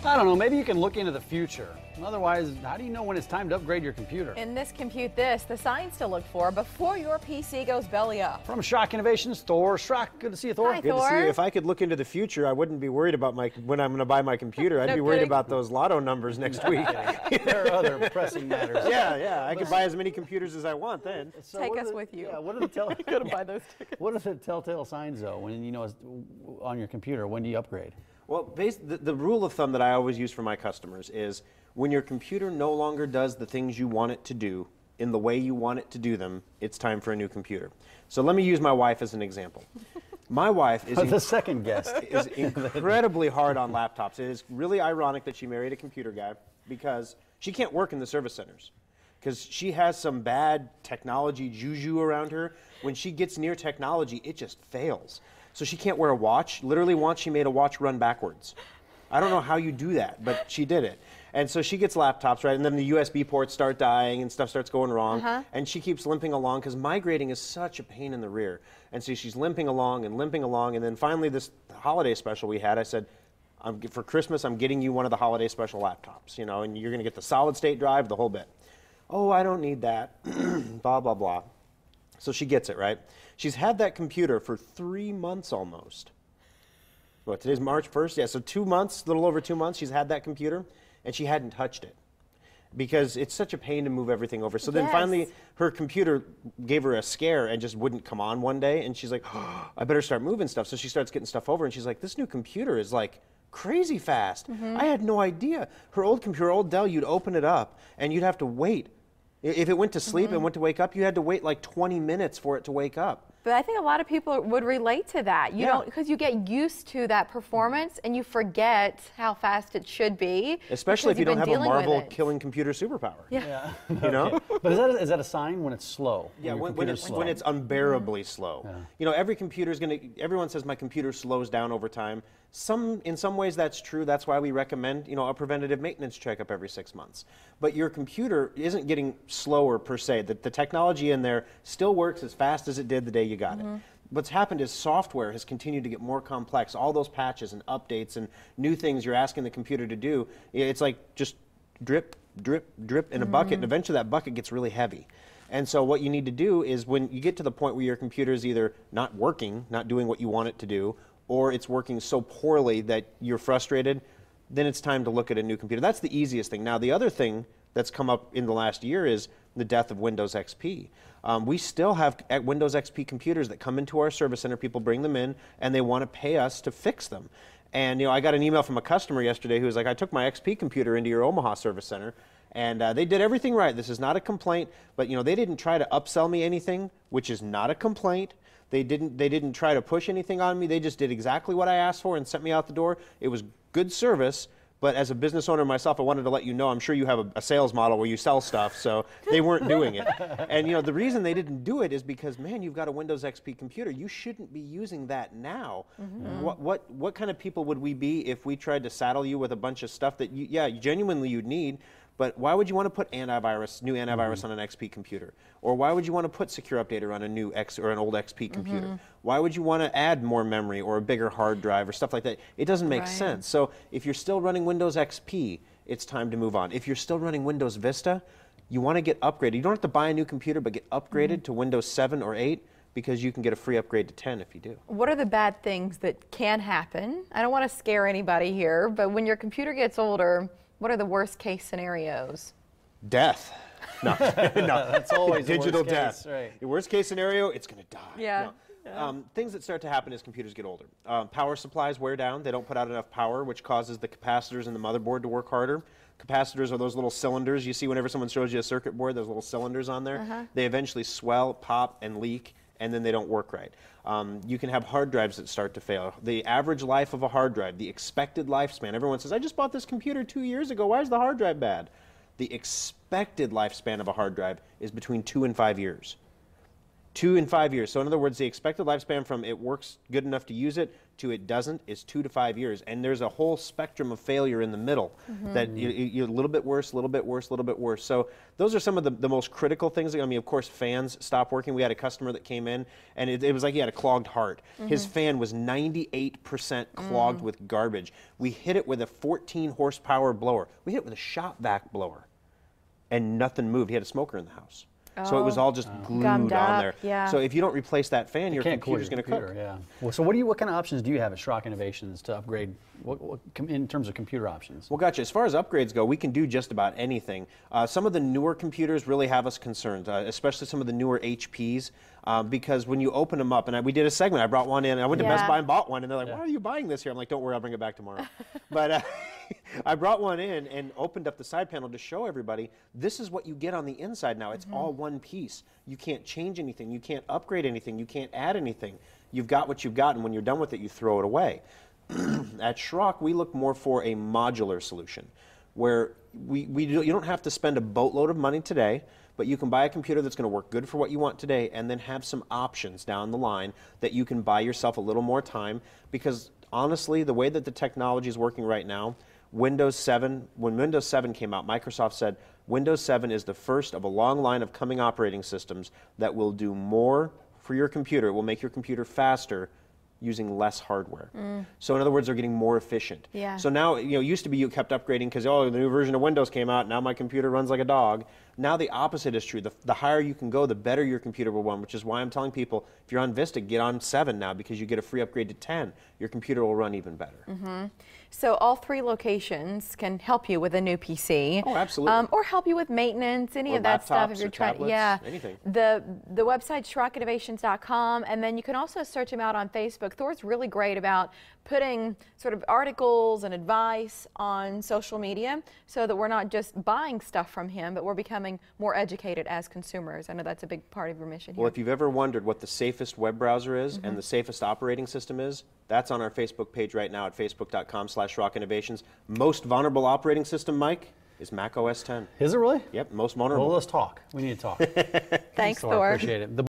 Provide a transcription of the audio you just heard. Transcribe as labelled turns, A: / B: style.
A: I don't know, maybe you can look into the future. Otherwise, how do you know when it's time to upgrade your computer?
B: In this Compute This, the signs to look for before your PC goes belly up.
A: From Schrock Innovations, Thor. Schrock, good to see you, Thor.
B: Hi,
C: Good
B: Thor.
C: to see you. If I could look into the future, I wouldn't be worried about when I'm going to buy my computer. I'd
B: No
C: be worried
B: kidding.
C: about those lotto numbers next week.
A: There are other pressing matters.
C: Yeah. I could buy as many computers as I want then.
A: So
B: Take
A: what are
B: us
A: the-
B: with you.
A: Yeah, what are the
B: Go to buy those tickets.
A: What are the telltale signs, though, when you know it's on your computer? When do you upgrade?
C: Well, the rule of thumb that I always use for my customers is when your computer no longer does the things you want it to do in the way you want it to do them, it's time for a new computer. So let me use my wife as an example. My wife is
A: The second guest.
C: is incredibly hard on laptops. It is really ironic that she married a computer guy because she can't work in the service centers because she has some bad technology juju around her. When she gets near technology, it just fails. So she can't wear a watch. Literally once she made a watch run backwards. I don't know how you do that, but she did it. And so she gets laptops, right? And then the USB ports start dying and stuff starts going wrong. And she keeps limping along because migrating is such a pain in the rear. And so she's limping along. And then finally this holiday special we had, I said, for Christmas, I'm getting you one of the holiday special laptops, you know, and you're going to get the solid state drive, the whole bit. Oh, I don't need that. Blah, blah, blah. So she gets it, right? She's had that computer for 3 months almost. What, today's March 1st? Yeah, so 2 months, a little over 2 months, she's had that computer, and she hadn't touched it because it's such a pain to move everything over. So then finally, her computer gave her a scare and just wouldn't come on one day, and she's like, oh, I better start moving stuff. So she starts getting stuff over, and she's like, this new computer is like crazy fast. I had no idea. Her old computer, her old Dell, you'd open it up, and you'd have to wait. If it went to sleep and went to wake up, you had to wait like 20 minutes for it to wake up.
B: But I think a lot of people would relate to that. You don't, because you get used to that performance and you forget how fast it should be.
C: Especially if you
B: because
C: don't
B: you've
C: have
B: been
C: a
B: dealing with
C: Marvel
B: it.
C: killing computer superpower.
B: Yeah.
C: You know?
A: But is that a sign when it's slow?
C: Yeah,
A: your
C: when
A: computer's
C: it's,
A: slow?
C: when it's unbearably slow. You know, every computer's going to, everyone says my computer slows down over time. In some ways that's true. That's why we recommend, you know, a preventative maintenance checkup every 6 months. But your computer isn't getting slower per se. The technology in there still works as fast as it did the day you got it. What's happened is software has continued to get more complex. All those patches and updates and new things you're asking the computer to do, it's like just drip, drip, drip in a bucket, and eventually that bucket gets really heavy. And so what you need to do is when you get to the point where your computer is either not working, not doing what you want it to do, or it's working so poorly that you're frustrated, then it's time to look at a new computer. That's the easiest thing. Now, the other thing that's come up in the last year is the death of Windows XP. We still have Windows XP computers that come into our service center. People bring them in, and they want to pay us to fix them. And you know, I got an email from a customer yesterday who was like, I took my XP computer into your Omaha service center, and they did everything right. This is not a complaint, but you know, they didn't try to upsell me anything, which is not a complaint. They didn't try to push anything on me. They just did exactly what I asked for and sent me out the door. It was good service, but as a business owner myself, I wanted to let you know, I'm sure you have a sales model where you sell stuff, so they weren't doing it. And you know, the reason they didn't do it is because, man, you've got a Windows XP computer. You shouldn't be using that now. What kind of people would we be if we tried to saddle you with a bunch of stuff that genuinely you'd need? But why would you want to put new antivirus on an XP computer? Or why would you want to put Secure Updater on a new or an old XP computer? Why would you want to add more memory or a bigger hard drive or stuff like that? It doesn't make sense. So if you're still running Windows XP, it's time to move on. If you're still running Windows Vista, you want to get upgraded. You don't have to buy a new computer, but get upgraded to Windows 7 or 8 because you can get a free upgrade to 10 if you do.
B: What are the bad things that can happen? I don't want to scare anybody here, but when your computer gets older, what are the worst case scenarios?
C: Death. No, no.
A: That's always the
C: digital
A: worst
C: death.
A: case, right.
C: The worst case scenario, it's going to die.
B: Yeah.
C: No. Things that start to happen as computers get older. Power supplies wear down. They don't put out enough power, which causes the capacitors in the motherboard to work harder. Capacitors are those little cylinders you see whenever someone shows you a circuit board, those little cylinders on there. They eventually swell, pop, and leak, and then they don't work right. You can have hard drives that start to fail. The average life of a hard drive, the expected lifespan, everyone says, I just bought this computer 2 years ago, why is the hard drive bad? The expected lifespan of a hard drive is between 2 and 5 years. 2 and 5 years. So in other words, the expected lifespan from it works good enough to use it to it doesn't is 2 to 5 years. And there's a whole spectrum of failure in the middle that you're a little bit worse, a little bit worse, a little bit worse. So those are some of the most critical things. I mean, of course, fans stop working. We had a customer that came in, and it was like he had a clogged heart. His fan was 98% clogged with garbage. We hit it with a 14 horsepower blower. We hit it with a shop vac blower, and nothing moved. He had a smoker in the house. So it was all just glued on there.
B: Yeah.
C: So if you don't replace that fan, your
A: Can't cool
C: computer's going to cook.
A: Yeah. Well, so what kind of options do you have at Schrock Innovations to upgrade in terms of computer options?
C: Well, gotcha. As far as upgrades go, we can do just about anything. Some of the newer computers really have us concerned, especially some of the newer HPs, because when you open them up, and we did a segment, I brought one in, I went to Best Buy and bought one, and they're like, why are you buying this here? I'm like, don't worry, I'll bring it back tomorrow. But I brought one in and opened up the side panel to show everybody, this is what you get on the inside now. It's all one piece. You can't change anything. You can't upgrade anything. You can't add anything. You've got what you've got, and when you're done with it, you throw it away. At Schrock, we look more for a modular solution where you don't have to spend a boatload of money today, but you can buy a computer that's going to work good for what you want today and then have some options down the line that you can buy yourself a little more time, because honestly, the way that the technology is working right now, Windows 7, when Windows 7 came out, Microsoft said Windows 7 is the first of a long line of coming operating systems that will do more for your computer. It will make your computer faster using less hardware. So in other words, they're getting more efficient.
B: Yeah.
C: So now, it used to be you kept upgrading because, oh, the new version of Windows came out, now my computer runs like a dog. Now the opposite is true. The higher you can go, the better your computer will run, which is why I'm telling people, if you're on Vista, get on 7 now because you get a free upgrade to 10. Your computer will run even better.
B: So all 3 locations can help you with a new PC.
C: Oh, absolutely.
B: Or help you with maintenance, any
C: Or
B: of that stuff.
C: laptops
B: If you're
C: or
B: trying,
C: tablets, anything.
B: The website SchrockInnovations.com, and then you can also search him out on Facebook. Thor's really great about putting sort of articles and advice on social media so that we're not just buying stuff from him, but we're becoming more educated as consumers. I know that's a big part of your mission here.
C: Well, if you've ever wondered what the safest web browser is and the safest operating system is, that's on our Facebook page right now at facebook.com/SchrockInnovations. Most vulnerable operating system, Mike, is Mac OS X.
A: Is it really?
C: Yep, most vulnerable.
A: Well, let's talk. We need to talk.
B: Thanks,
A: Thor.
B: Thor.
A: Appreciate it.